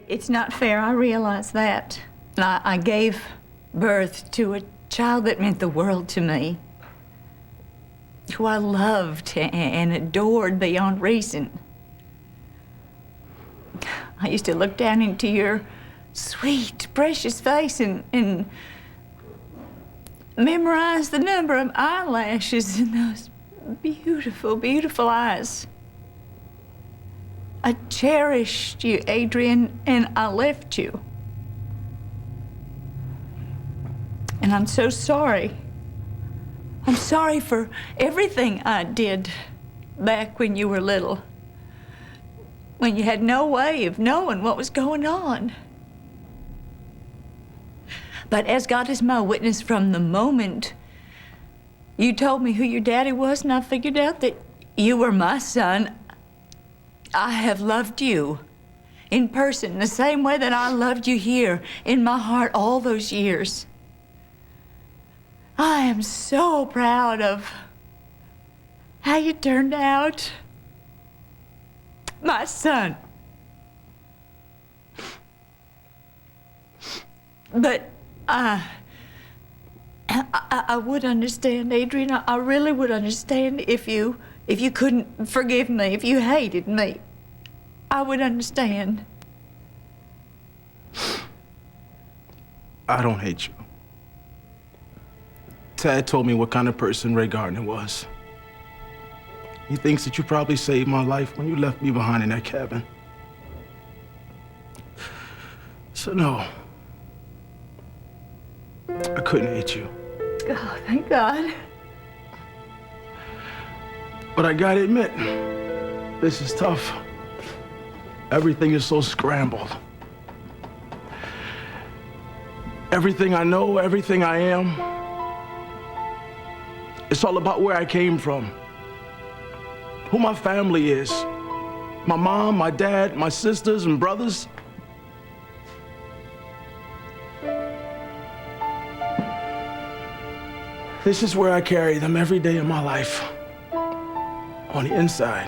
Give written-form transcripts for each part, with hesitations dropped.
It's not fair, I realize that. I gave birth to a child that meant the world to me, who I loved and adored beyond reason. I used to look down into your sweet, precious face and memorize the number of eyelashes in those beautiful, beautiful eyes. I cherished you, Adrian, and I left you. And I'm so sorry. I'm sorry for everything I did back when you were little, when you had no way of knowing what was going on. But as God is my witness, from the moment you told me who your daddy was and I figured out that you were my son, I have loved you in person the same way that I loved you here in my heart all those years. I am so proud of how you turned out, my son. But I would understand, Adrian. I really would understand if you couldn't forgive me, if you hated me. I would understand. I don't hate you. Tad told me what kind of person Ray Gardner was. He thinks that you probably saved my life when you left me behind in that cabin. So no, I couldn't hate you. Oh, thank God. But I gotta admit, this is tough. Everything is so scrambled. Everything I know, everything I am, it's all about where I came from, who my family is, my mom, my dad, my sisters and brothers. This is where I carry them every day of my life, on the inside.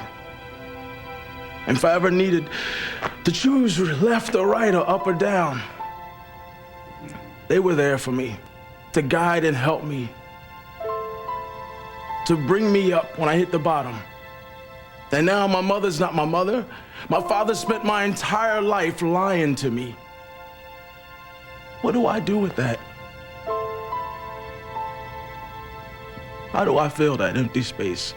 And if I ever needed to choose left or right or up or down, they were there for me, to guide and help me, to bring me up when I hit the bottom. And now my mother's not my mother. My father spent my entire life lying to me. What do I do with that? How do I fill that empty space?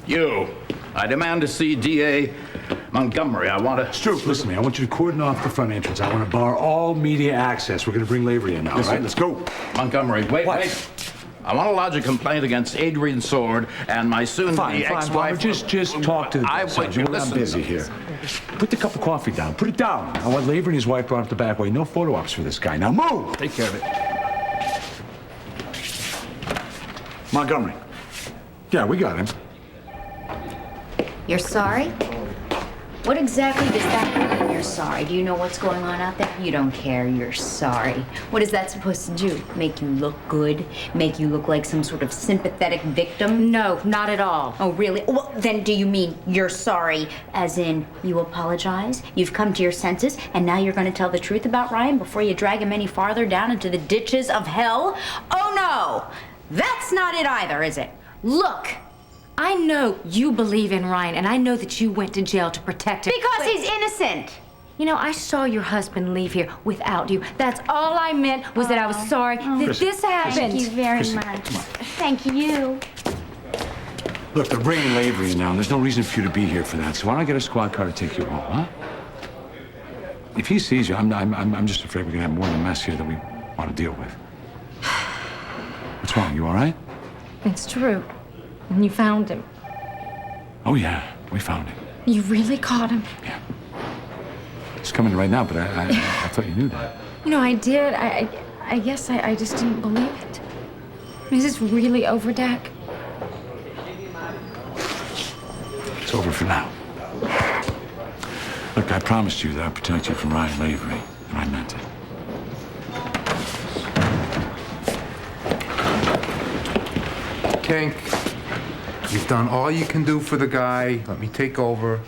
You. I demand to see D.A. Montgomery. I want to... Stroop, listen to me. I want you to cordon off the front entrance. I want to bar all media access. We're going to bring Lavery in now, all right? Let's go. Montgomery, wait. I want to lodge a complaint against Adrian Sword and my soon-to-be ex-wife... Just talk to the subject. I'm busy here. Put the cup of coffee down. Put it down. I want Lavery and his wife brought up the back way. No photo ops for this guy. Now move! Take care of it. Montgomery. Yeah, we got him. You're sorry? What exactly does that mean, you're sorry? Do you know what's going on out there? You don't care, you're sorry. What is that supposed to do? Make you look good? Make you look like some sort of sympathetic victim? No, not at all. Oh, really? Well, then do you mean you're sorry, as in you apologize, you've come to your senses, and now you're going to tell the truth about Ryan before you drag him any farther down into the ditches of hell? Oh, no! That's not it either, is it? Look, I know you believe in Ryan, and I know that you went to jail to protect him. Because he's innocent. You know, I saw your husband leave here without you. That's all I meant was that I was sorry that this happened. Thank you very Chrissy, much. come on. Thank you. Look, they're bringing Lavery now, and there's no reason for you to be here for that. So why don't I get a squad car to take you home, huh? If he sees you, I'm just afraid we're gonna have more of a mess here that we want to deal with. What's wrong? You all right? It's true. And you found him. Oh yeah, we found him. You really caught him. Yeah. He's coming right now, but I thought you knew that. You know, I did. I guess I just didn't believe it. Is this really over, Dak? It's over for now. Look, I promised you that I'd protect you from Ryan Lavery, and I meant it. Kink, you've done all you can do for the guy. Let me take over.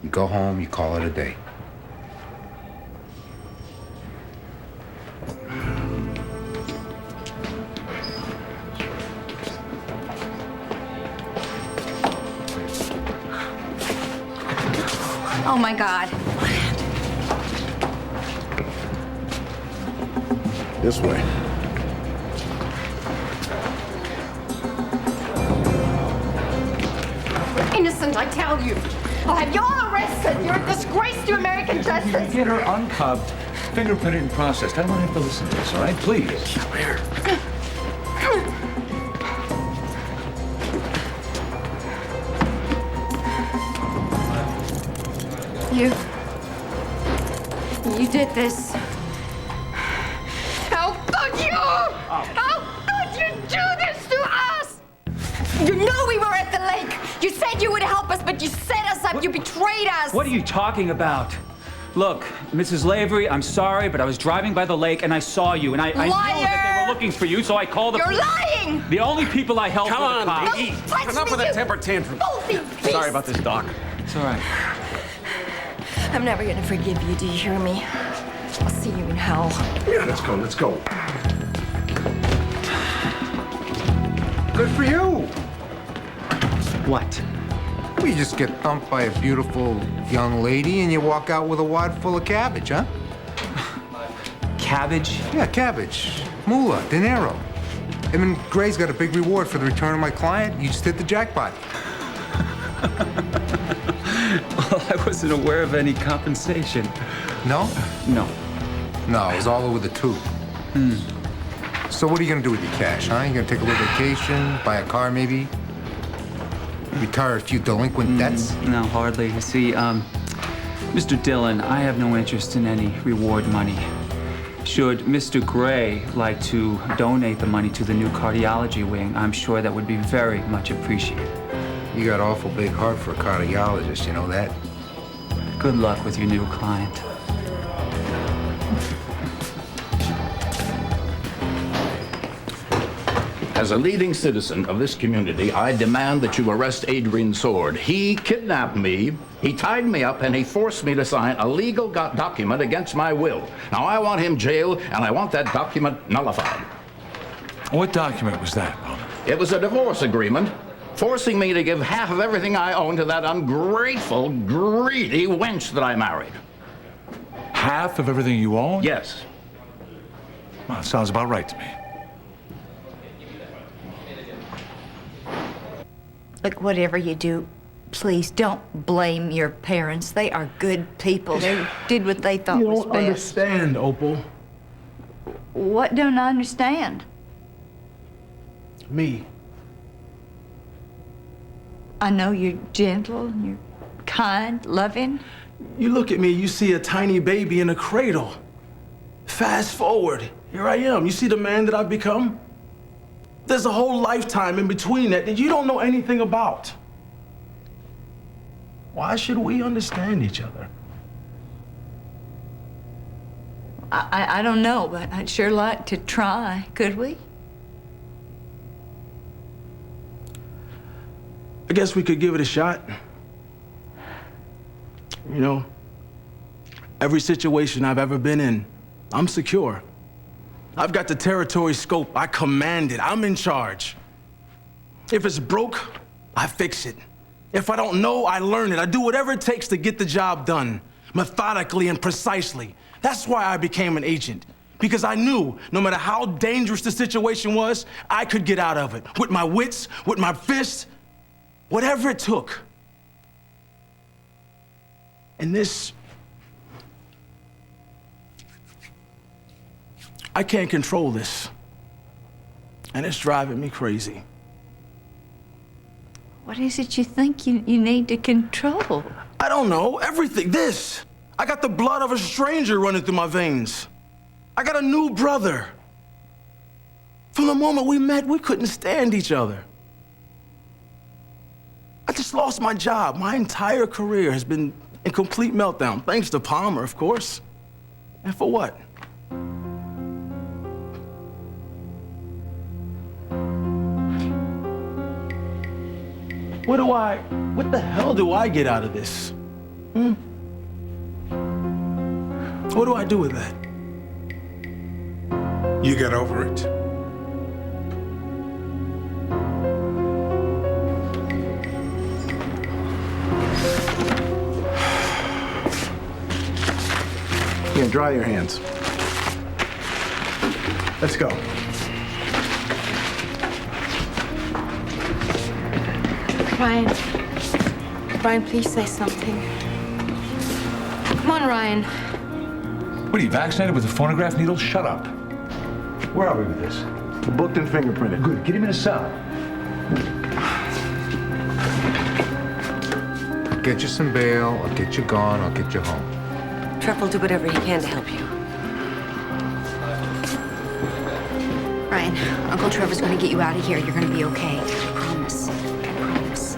You go home, you call it a day. Oh my God. This way. Innocent, I tell you. I'll have you all arrested. You're a disgrace to American justice. Get her uncuffed, fingerprinted, and processed. I don't want to have to listen to this, all right? Please. Come here. You did this. How could you? How could you do this to us? You knew we were at the lake. You said you would help us, but you set us up. You betrayed us. What are you talking about? Look, Mrs. Lavery, I'm sorry, but I was driving by the lake and I saw you, and I knew that they were looking for you, so I called the You're police. lying! The only people I helped Come were the on, cops. baby. Touch Enough me, with the you temper tantrum. filthy beast. Sorry about this, Doc. It's all right. I'm never gonna forgive you, do you hear me? I'll see you in hell. Yeah, let's go, let's go. Good for you. What? You just get thumped by a beautiful young lady and you walk out with a wad full of cabbage, huh? Cabbage? Yeah, cabbage. Moolah, dinero. Even Gray's got a big reward for the return of my client. You just hit the jackpot. Well, I wasn't aware of any compensation. No? No. No, it was all over the tube. So what are you gonna do with your cash, huh? You gonna take a little vacation, buy a car maybe? Retire a few delinquent debts? No, hardly. You see, Mr. Dillon, I have no interest in any reward money. Should Mr. Gray like to donate the money to the new cardiology wing, I'm sure that would be very much appreciated. You got an awful big heart for a cardiologist, you know that? Good luck with your new client. As a leading citizen of this community, I demand that you arrest Adrian Sword. He kidnapped me, he tied me up, and he forced me to sign a legal document against my will. Now, I want him jailed, and I want that document nullified. What document was that, Bob? It was a divorce agreement, forcing me to give half of everything I own to that ungrateful, greedy wench that I married. Half of everything you own? Yes. Well, it sounds about right to me. Look, whatever you do, please don't blame your parents. They are good people. They did what they thought You was don't best. understand, Opal. What don't I understand? Me. I know you're gentle, and you're kind, loving. You look at me, you see a tiny baby in a cradle. Fast forward, here I am. You see the man that I've become? There's a whole lifetime in between that you don't know anything about. Why should we understand each other? I don't know, but I'd sure like to try. Could we? I guess we could give it a shot. You know, every situation I've ever been in, I'm secure. I've got the territory scope. I command it. I'm in charge. If it's broke, I fix it. If I don't know, I learn it. I do whatever it takes to get the job done. methodically and precisely. That's why I became an agent. Because I knew no matter how dangerous the situation was, I could get out of it. With my wits, with my fists, whatever it took. And this, I can't control this. And it's driving me crazy. What is it you think you need to control? I don't know, everything. This. I got the blood of a stranger running through my veins. I got a new brother. From the moment we met, we couldn't stand each other. I just lost my job. My entire career has been in complete meltdown, thanks to Palmer, of course. And for what? What the hell do I get out of this? What do I do with that? You get over it. Here, dry your hands. Let's go. Ryan, please say something. Come on, Ryan. What are you, vaccinated with a phonograph needle? Shut up. Where are we with this? Booked and fingerprinted. Good. Get him in a cell. I'll get you some bail, I'll get you gone, I'll get you home. Trev will do whatever he can to help you. Ryan, Uncle Trevor's gonna get you out of here. You're gonna be okay. I promise. I promise.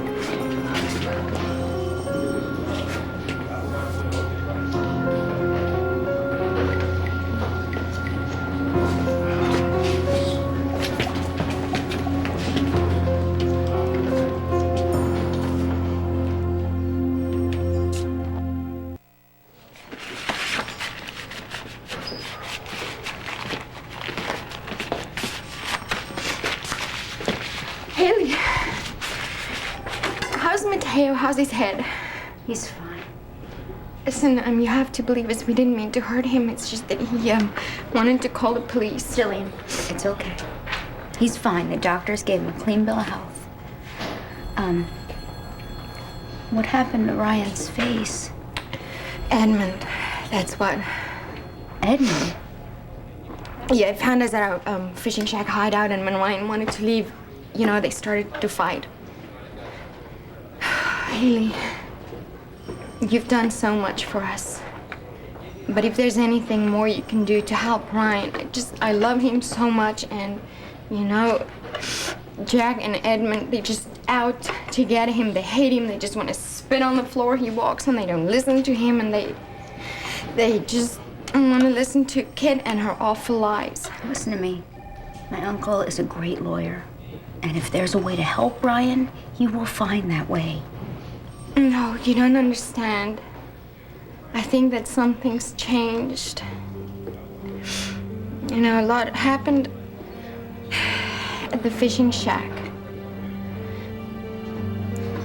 Haley, how's Mateo? How's his head? He's fine. Listen, you have to believe us. We didn't mean to hurt him. It's just that he wanted to call the police. Jillian, it's okay. He's fine. The doctors gave him a clean bill of health. What happened to Ryan's face? Edmund, that's what. Edmund? Yeah, I found us at our fishing shack hideout, and when Ryan wanted to leave, you know, they started to fight. Haley, you've done so much for us. But if there's anything more you can do to help Ryan, I love him so much, and, you know, Jack and Edmund, they just out to get him. They hate him. They just want to spit on the floor he walks on. They don't listen to him, and they just want to listen to Kit and her awful lies. Listen to me. My uncle is a great lawyer. And if there's a way to help Ryan, he will find that way. No, you don't understand. I think that something's changed. You know, a lot happened at the fishing shack.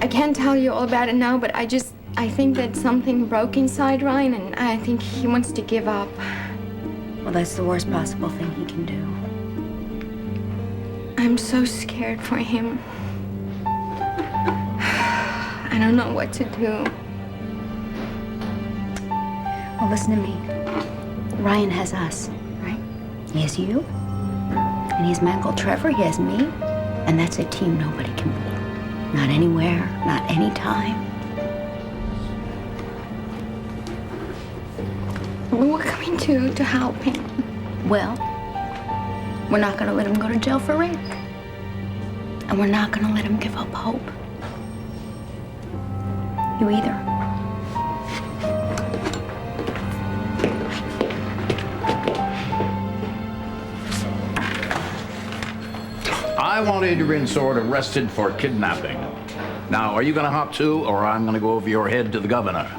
I can't tell you all about it now, but I think that something broke inside Ryan, and I think he wants to give up. Well, that's the worst possible thing he can do. I'm so scared for him. I don't know what to do. Well, listen to me. Ryan has us, right? He has you, and he has my Uncle Trevor, he has me, and that's a team nobody can beat. Not anywhere, not anytime. What can we do to help him? Well, we're not gonna let him go to jail for rape. And we're not gonna let him give up hope. You either. I want Adrian Sword arrested for kidnapping. Now, are you gonna hop too, or I'm gonna go over your head to the governor?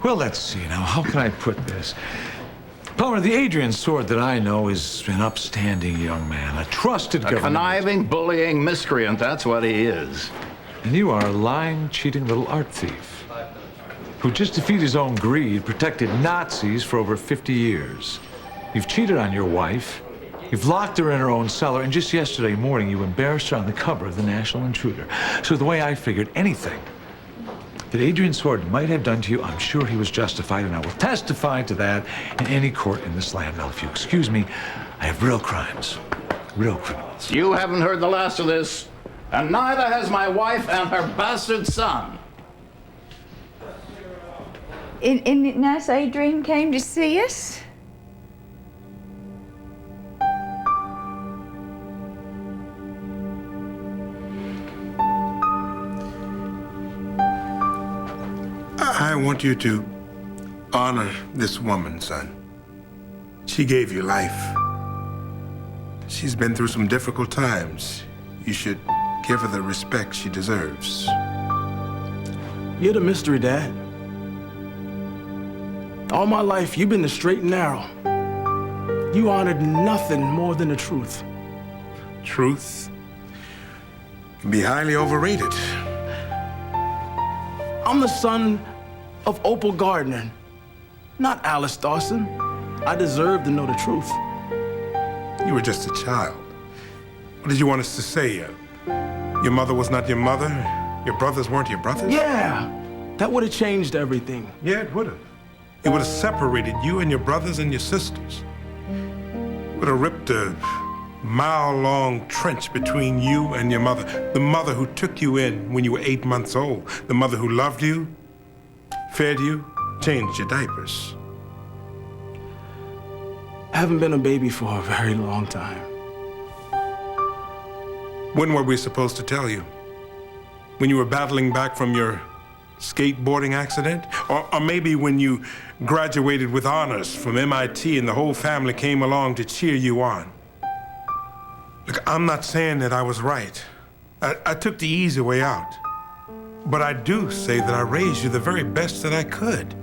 Well, let's see now. How can I put this? Palmer, the Adrian Sword that I know is an upstanding young man, a trusted A government. conniving, bullying miscreant, that's what he is. And you are a lying, cheating little art thief. who just to feed his own greed protected Nazis for over 50 years. You've cheated on your wife. You've locked her in her own cellar, and just yesterday morning you embarrassed her on the cover of the National Intruder. So the way I figured, anything that Adrian Sword might have done to you, I'm sure he was justified, and I will testify to that in any court in this land. Now, if you excuse me, I have real crimes, real criminals. You haven't heard the last of this, and neither has my wife and her bastard son. Isn't it nice Adrian came to see us? I want you to honor this woman, son. She gave you life. She's been through some difficult times. You should give her the respect she deserves. You're the mystery, Dad. All my life, you've been the straight and narrow. You honored nothing more than the truth. Truth can be highly overrated. I'm the son of Opal Gardner, not Alice Dawson. I deserve to know the truth. You were just a child. What did you want us to say? Your mother was not your mother? Your brothers weren't your brothers? Yeah, that would have changed everything. Yeah, it would have. It would have separated you and your brothers and your sisters. Would have ripped a mile-long trench between you and your mother. The mother who took you in when you were 8 months old. The mother who loved you, fed you, changed your diapers. I haven't been a baby for a very long time. When were we supposed to tell you? When you were battling back from your skateboarding accident? Or maybe when you graduated with honors from MIT and the whole family came along to cheer you on? Look, I'm not saying that I was right. I took the easy way out. But I do say that I raised you the very best that I could.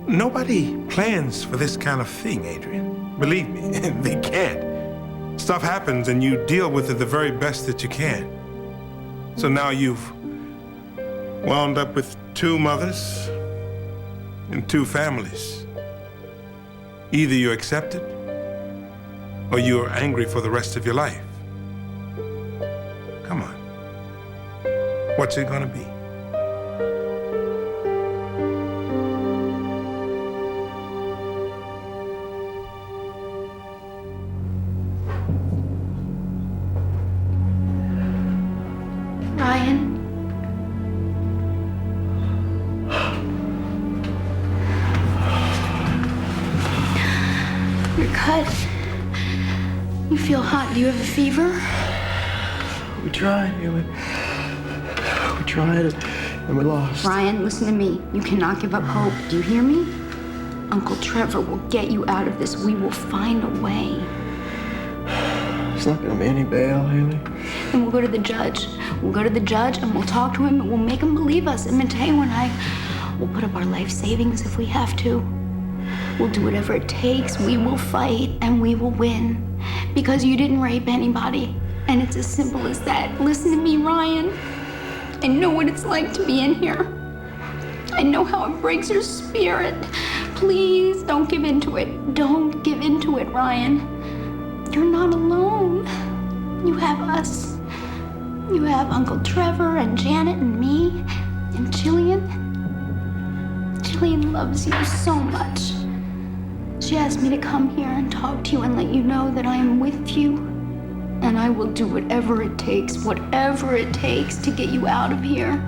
Nobody plans for this kind of thing, Adrian. Believe me, they can't. Stuff happens and you deal with it the very best that you can. So now you've wound up with 2 mothers and 2 families. Either you accept it or you are angry for the rest of your life. Come on. What's it gonna be? Ryan. You're cut. You feel hot. Do you have a fever? We tried, Haley. We tried and we lost. Ryan, listen to me. You cannot give up hope. Do you hear me? Uncle Trevor will get you out of this. We will find a way. It's not gonna be any bail, Haley. Then we'll go to the judge. We'll go to the judge and we'll talk to him and we'll make him believe us. And Mateo and I will put up our life savings if we have to. We'll do whatever it takes. We will fight and we will win. Because you didn't rape anybody. And it's as simple as that. Listen to me, Ryan. I know what it's like to be in here. I know how it breaks your spirit. Please don't give into it. Don't give into it, Ryan. You're not alone. You have us. You have Uncle Trevor and Janet and me and Jillian. Jillian loves you so much. She asked me to come here and talk to you and let you know that I am with you. And I will do whatever it takes to get you out of here.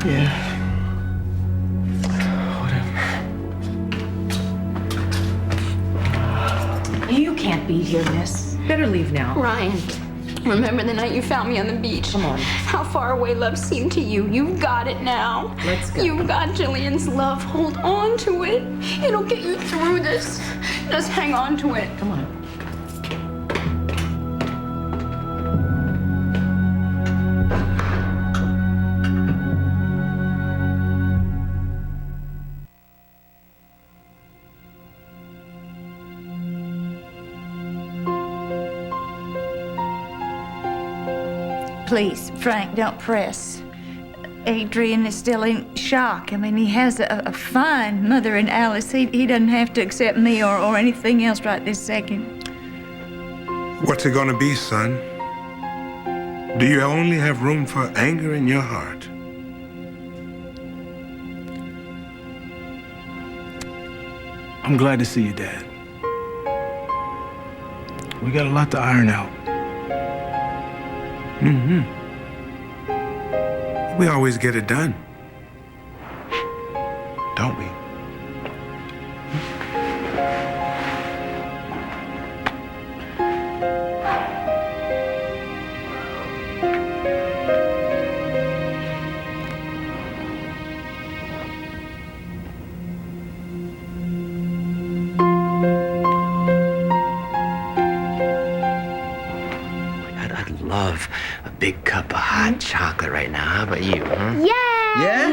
Yeah. Whatever. You can't be here, miss. Better leave now. Ryan, remember the night you found me on the beach? Come on. How far away love seemed to you. You've got it now. Let's go. You've got Jillian's love. Hold on to it. It'll get you through this. Just hang on to it. Come on. Please, Frank, don't press. Adrian is still in shock. I mean, he has a fine mother in Alice. He doesn't have to accept me or anything else right this second. What's it gonna be, son? Do you only have room for anger in your heart? I'm glad to see you, Dad. We got a lot to iron out. Mm-hmm. We always get it done. Don't we? I'd love a big cup of hot chocolate right now. How about you, huh? Yeah! Yeah?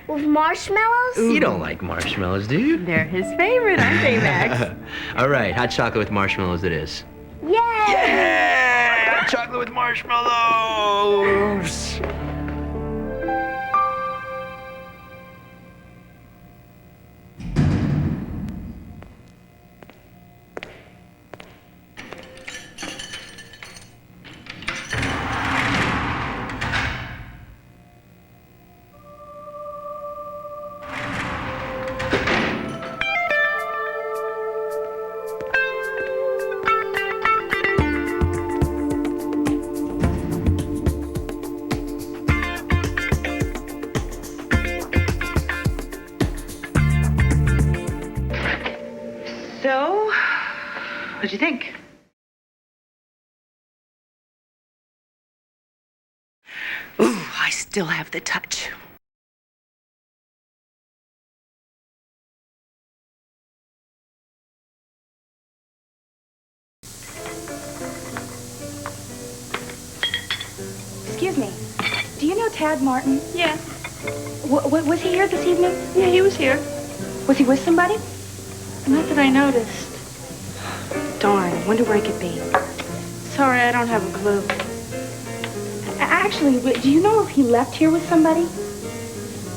With marshmallows? You don't like marshmallows, do you? They're his favorite, aren't they, Max? All right, hot chocolate with marshmallows it is. Yay! Yeah! Hot chocolate with marshmallows! So, what'd you think? Ooh, I still have the touch. Excuse me. Do you know Tad Martin? Yeah. Was he here this evening? Yeah, he was here. Was he with somebody? Not that I noticed. Darn, wonder where he could be. Sorry, I don't have a clue. Actually, do you know if he left here with somebody?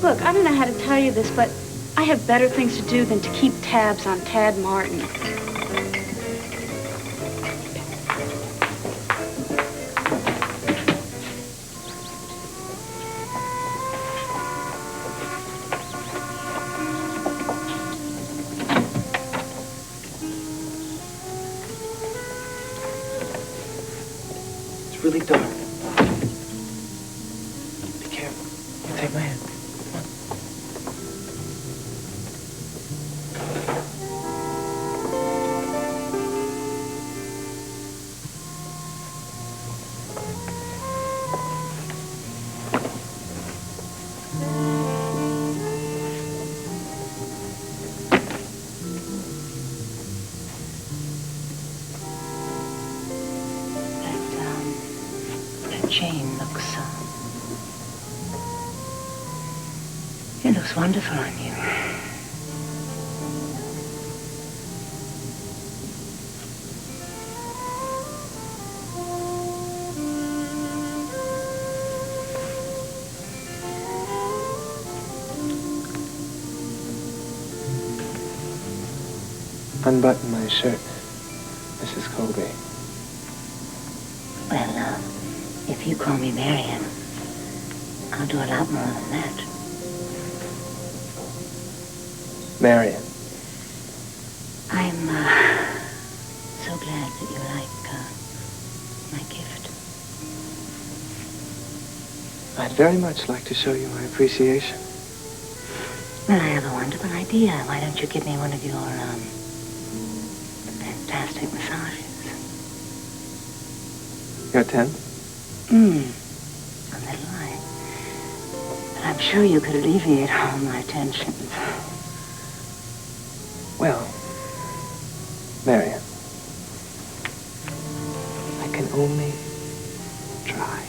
Look, I don't know how to tell you this, but I have better things to do than to keep tabs on Tad Martin. It's really dark. Be careful. Take my hand. Come on. That chain looks, it looks wonderful on you. Unbutton my shirt, Mrs. Colby. Well, if you call me Marian, I'll do a lot more than that. Marian. I'm, so glad that you like, my gift. I'd very much like to show you my appreciation. Well, I have a wonderful idea. Why don't you give me one of your, fantastic massages? Your 10? A little light. But I'm sure you could alleviate all my tensions. Well, Marian, I can only try.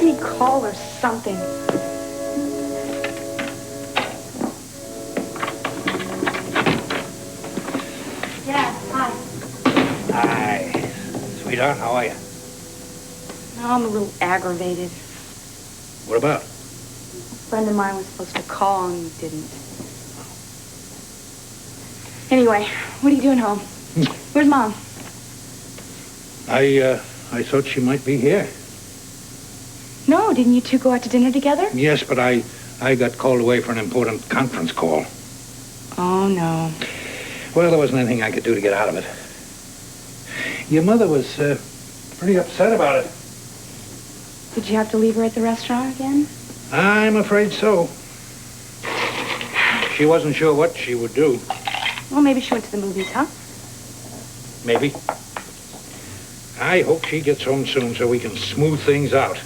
didn't he call or something? Yeah, hi. Hi. Sweetheart, how are you? No, I'm a little aggravated. What about? A friend of mine was supposed to call and he didn't. Anyway, what are you doing home? Where's Mom? I thought she might be here. No, didn't you two go out to dinner together? Yes, but I got called away for an important conference call. Oh, no. Well, there wasn't anything I could do to get out of it. Your mother was pretty upset about it. Did you have to leave her at the restaurant again? I'm afraid so. She wasn't sure what she would do. Well, maybe she went to the movies, huh? Maybe. I hope she gets home soon so we can smooth things out.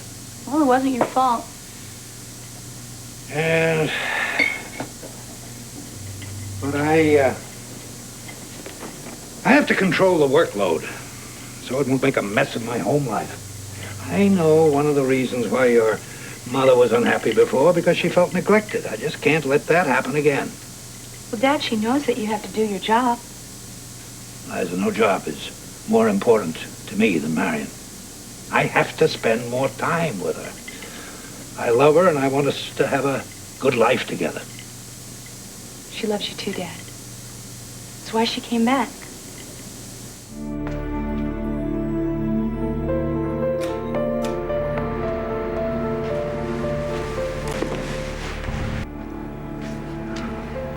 Well, it wasn't your fault. And... But I have to control the workload so it won't make a mess of my home life. I know one of the reasons why your mother was unhappy before, because she felt neglected. I just can't let that happen again. Well, Dad, she knows that you have to do your job. Liza, no job is more important to me than Marian. I have to spend more time with her. I love her, and I want us to have a good life together. She loves you too, Dad. That's why she came back.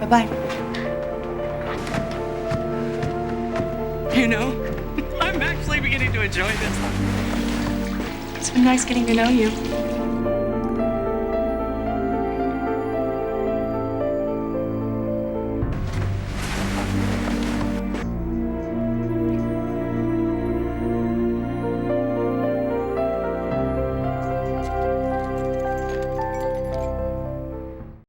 Bye-bye. You know, I'm actually beginning to enjoy this. It's been nice getting to know you.